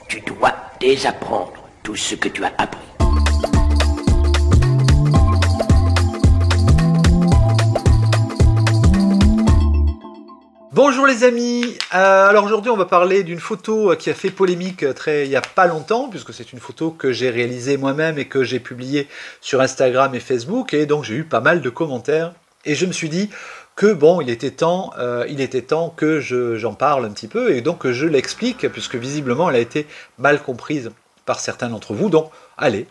Tu dois désapprendre tout ce que tu as appris. Bonjour les amis, alors aujourd'hui on va parler d'une photo qui a fait polémique il n'y a pas longtemps, puisque c'est une photo que j'ai réalisée moi-même et que j'ai publiée sur Instagram et Facebook, et donc j'ai eu pas mal de commentaires, et je me suis dit que bon, il était temps que j'en parle un petit peu, et donc que je l'explique, puisque visiblement elle a été mal comprise par certains d'entre vous, donc allez,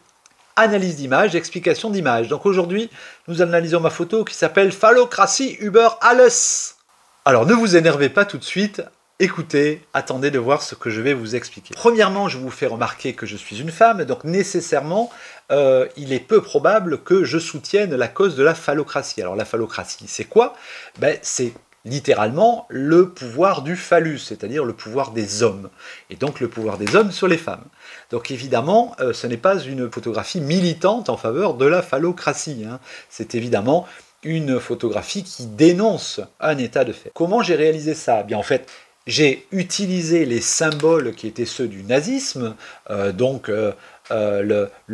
analyse d'image, explication d'image. Donc aujourd'hui, nous analysons ma photo qui s'appelle Phallocratie über alles. Alors ne vous énervez pas tout de suite, écoutez, attendez de voir ce que je vais vous expliquer. Premièrement, je vous fais remarquer que je suis une femme, donc nécessairement, il est peu probable que je soutienne la cause de la phallocratie. Alors la phallocratie, c'est quoi? C'est littéralement le pouvoir du phallus, c'est-à-dire le pouvoir des hommes, et donc le pouvoir des hommes sur les femmes. Donc évidemment, ce n'est pas une photographie militante en faveur de la phallocratie, hein. C'est évidemment une photographie qui dénonce un état de fait. Comment j'ai réalisé ça? Bien en fait, j'ai utilisé les symboles qui étaient ceux du nazisme, le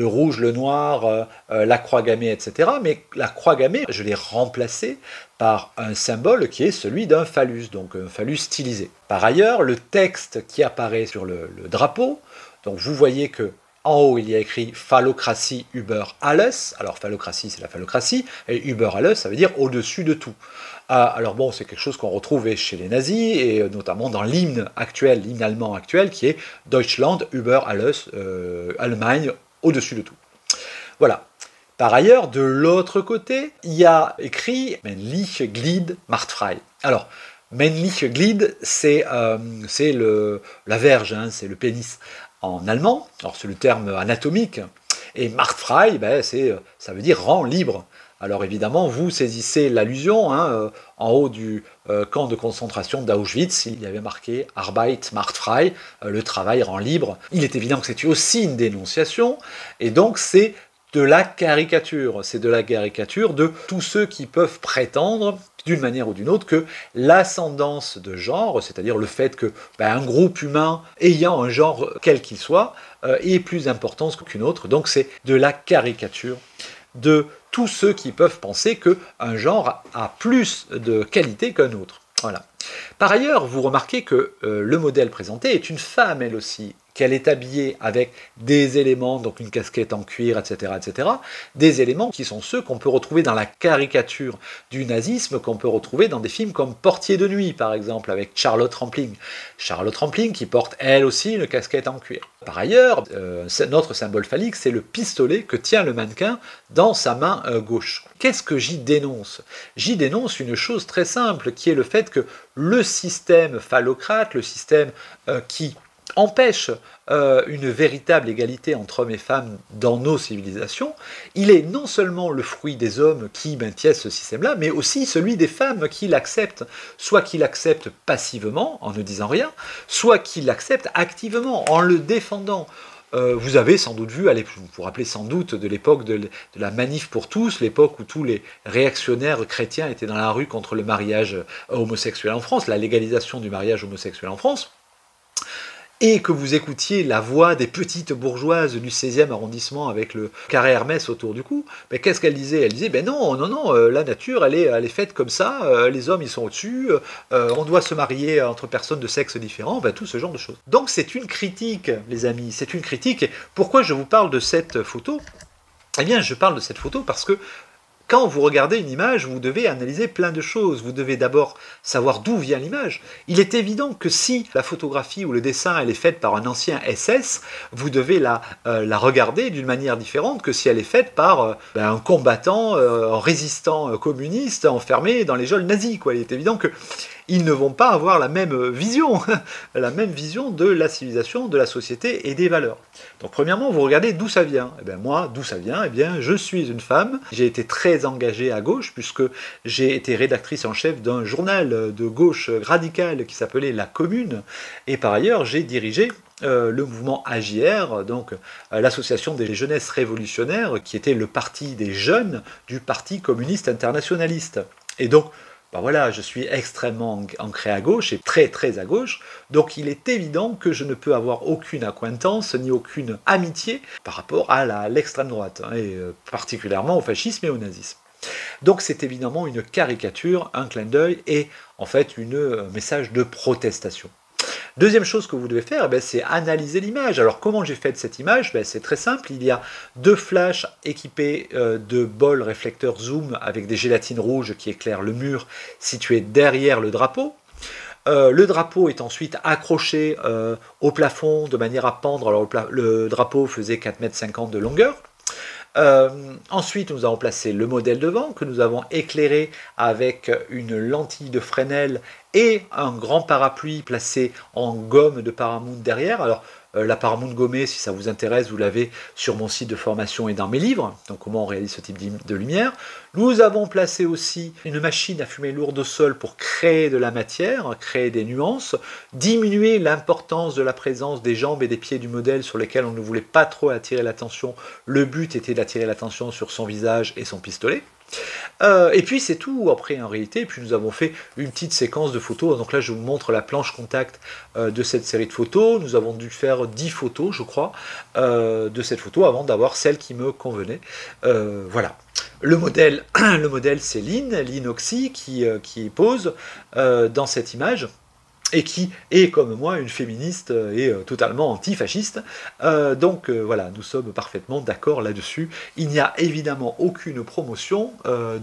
rouge, le noir, la croix gammée, etc. Mais la croix gammée, je l'ai remplacée par un symbole qui est celui d'un phallus, donc un phallus stylisé. Par ailleurs, le texte qui apparaît sur le drapeau, donc vous voyez que en haut, il y a écrit Phallocratie über alles. Alors, phallocratie, c'est la phallocratie. Et über alles, ça veut dire au-dessus de tout. Alors bon, c'est quelque chose qu'on retrouvait chez les nazis, et notamment dans l'hymne actuel, l'hymne allemand actuel, qui est Deutschland über alles, Allemagne, au-dessus de tout. Voilà. Par ailleurs, de l'autre côté, il y a écrit Männliche Glied macht frei. Alors, Männliche Glied, c'est la verge, hein, c'est le pénis en allemand, alors c'est le terme anatomique, et macht frei, ça veut dire rend libre. Alors évidemment, vous saisissez l'allusion, hein, en haut du camp de concentration d'Auschwitz, il y avait marqué Arbeit macht frei, le travail rend libre. Il est évident que c'est aussi une dénonciation, et donc c'est de la caricature. C'est de la caricature de tous ceux qui peuvent prétendre, d'une manière ou d'une autre, que l'ascendance de genre, c'est-à-dire le fait que un groupe humain ayant un genre quel qu'il soit, est plus important qu'une autre. Donc c'est de la caricature de tous ceux qui peuvent penser qu'un genre a plus de qualité qu'un autre. Voilà. Par ailleurs, vous remarquez que le modèle présenté est une femme, elle aussi, qu'elle est habillée avec des éléments, donc une casquette en cuir, etc., des éléments qui sont ceux qu'on peut retrouver dans la caricature du nazisme, qu'on peut retrouver dans des films comme Portier de nuit, par exemple, avec Charlotte Rampling. Charlotte Rampling qui porte, elle aussi, une casquette en cuir. Par ailleurs, notre symbole phallique, c'est le pistolet que tient le mannequin dans sa main gauche. Qu'est-ce que j'y dénonce? J'y dénonce une chose très simple, qui est le fait que le système phallocrate, le système qui empêche une véritable égalité entre hommes et femmes dans nos civilisations, il est non seulement le fruit des hommes qui maintiennent ce système-là, mais aussi celui des femmes qui l'acceptent, soit qui l'acceptent passivement, en ne disant rien, soit qui l'acceptent activement, en le défendant. Vous avez sans doute vu, vous vous rappelez sans doute de l'époque de la manif pour tous, l'époque où tous les réactionnaires chrétiens étaient dans la rue contre le mariage homosexuel en France, la légalisation du mariage homosexuel en France, et que vous écoutiez la voix des petites bourgeoises du 16e arrondissement avec le carré Hermès autour du cou, qu'est-ce qu'elle disait? Elle disait, non, la nature, elle est faite comme ça, les hommes, ils sont au-dessus, on doit se marier entre personnes de sexe différent, tout ce genre de choses. Donc c'est une critique, les amis, c'est une critique. Et pourquoi je vous parle de cette photo? Eh bien, je parle de cette photo parce que quand vous regardez une image, vous devez analyser plein de choses. Vous devez d'abord savoir d'où vient l'image. Il est évident que si la photographie ou le dessin elle est faite par un ancien SS, vous devez la regarder d'une manière différente que si elle est faite par un combattant, un résistant communiste enfermé dans les geôles nazies. Il est évident qu'ils ne vont pas avoir la même vision de la civilisation, de la société et des valeurs. Donc premièrement, vous regardez d'où ça vient. Moi, d'où ça vient? Je suis une femme. J'ai été très engagée à gauche puisque j'ai été rédactrice en chef d'un journal de gauche radicale qui s'appelait La Commune. Et par ailleurs, j'ai dirigé le mouvement AJR, donc l'association des jeunesses révolutionnaires, qui était le parti des jeunes du Parti communiste internationaliste. Et donc, ben voilà, je suis extrêmement ancré à gauche et très très à gauche, donc il est évident que je ne peux avoir aucune accointance ni aucune amitié par rapport à l'extrême droite, hein, et particulièrement au fascisme et au nazisme. Donc c'est évidemment une caricature, un clin d'œil et en fait un message de protestation. Deuxième chose que vous devez faire, c'est analyser l'image. Alors comment j'ai fait cette image? C'est très simple, il y a deux flashs équipés de bols réflecteurs zoom avec des gélatines rouges qui éclairent le mur situé derrière le drapeau. Le drapeau est ensuite accroché au plafond de manière à pendre. Alors le drapeau faisait 4,50 m de longueur. Ensuite, nous avons placé le modèle devant que nous avons éclairé avec une lentille de Fresnel et un grand parapluie placé en gomme de Paramount derrière. Alors, la Paramount gommée, si ça vous intéresse, vous l'avez sur mon site de formation et dans mes livres, donc comment on réalise ce type de lumière. Nous avons placé aussi une machine à fumée lourde au sol pour créer de la matière, créer des nuances, diminuer l'importance de la présence des jambes et des pieds du modèle sur lesquels on ne voulait pas trop attirer l'attention. Le but était d'attirer l'attention sur son visage et son pistolet. Et puis c'est tout après en réalité, et puis nous avons fait une petite séquence de photos, donc là je vous montre la planche contact de cette série de photos. Nous avons dû faire 10 photos je crois de cette photo avant d'avoir celle qui me convenait. Voilà. Le modèle c'est Lynn Oxy qui pose dans cette image et qui est comme moi une féministe et totalement antifasciste. Donc voilà, nous sommes parfaitement d'accord là-dessus. Il n'y a évidemment aucune promotion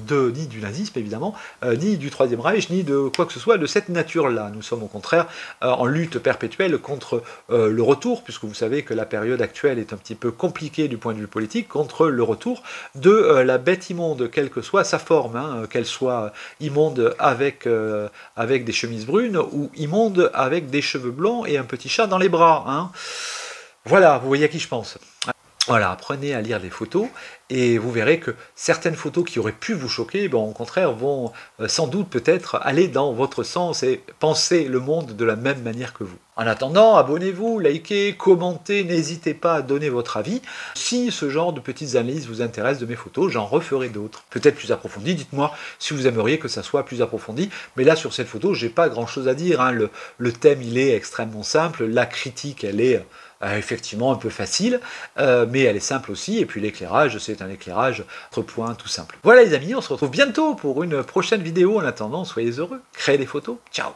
ni du nazisme évidemment, ni du Troisième Reich, ni de quoi que ce soit de cette nature-là. Nous sommes au contraire en lutte perpétuelle contre le retour, puisque vous savez que la période actuelle est un petit peu compliquée du point de vue politique, contre le retour de la bête immonde, quelle que soit sa forme, hein, qu'elle soit immonde avec des chemises brunes ou immonde avec des cheveux blonds et un petit chat dans les bras. Hein. Voilà, vous voyez à qui je pense. Voilà, apprenez à lire les photos et vous verrez que certaines photos qui auraient pu vous choquer, au contraire, vont sans doute peut-être aller dans votre sens et penser le monde de la même manière que vous. En attendant, abonnez-vous, likez, commentez, n'hésitez pas à donner votre avis. Si ce genre de petites analyses vous intéresse de mes photos, j'en referai d'autres. Peut-être plus approfondies, dites-moi si vous aimeriez que ça soit plus approfondi. Mais là, sur cette photo, j'ai pas grand-chose à dire. Hein. Le thème, il est extrêmement simple. La critique, elle est effectivement un peu facile, mais elle est simple aussi. Et puis l'éclairage, c'est un éclairage entre points tout simple. Voilà les amis, on se retrouve bientôt pour une prochaine vidéo. En attendant, soyez heureux, créez des photos. Ciao!